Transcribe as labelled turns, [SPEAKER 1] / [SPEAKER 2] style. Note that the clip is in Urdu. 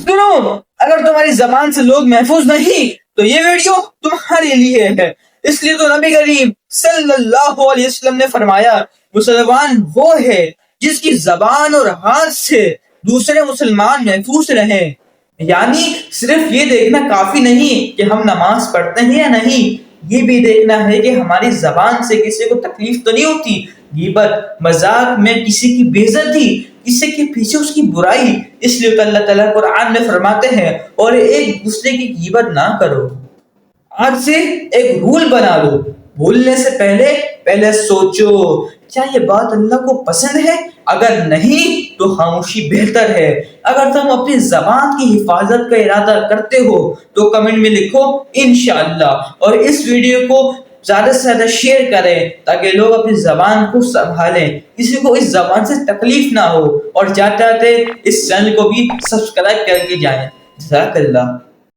[SPEAKER 1] سنو، اگر تمہاری زبان سے لوگ محفوظ نہیں تو یہ ویڈیو تمہارے لیے ہے۔ اس لیے تو نبی کریم صلی اللہ علیہ وسلم نے فرمایا مسلمان وہ ہے جس کی زبان اور ہاتھ سے دوسرے مسلمان محفوظ رہیں۔ یعنی صرف یہ دیکھنا کافی نہیں کہ ہم نماز پڑھتے ہیں یا نہیں، یہ بھی دیکھنا ہے کہ ہماری زبان سے کسی کو تکلیف تو نہیں ہوتی، غیبت مذاق میں کسی کی بے عزتی، کسی کے پیچھے اس کی برائی۔ اس لیے تو اللہ تعالیٰ قرآن میں فرماتے ہیں اور ایک دوسرے کی غیبت نہ کرو۔ آج سے ایک رول بنا لو، بولنے سے پہلے سوچو کیا یہ بات اللہ کو پسند ہے؟ اگر نہیں تو خاموشی بہتر ہے۔ اگر تم اپنی زبان کی حفاظت کا ارادہ کرتے ہو تو کمنٹ میں لکھو انشاءاللہ، اور اس ویڈیو کو زیادہ سے زیادہ شیئر کریں تاکہ لوگ اپنی زبان کو سنبھالیں، کسی کو اس زبان سے تکلیف نہ ہو، اور جاتے اس چینل کو بھی سبسکرائب کر کے جائیں۔ جزاک اللہ۔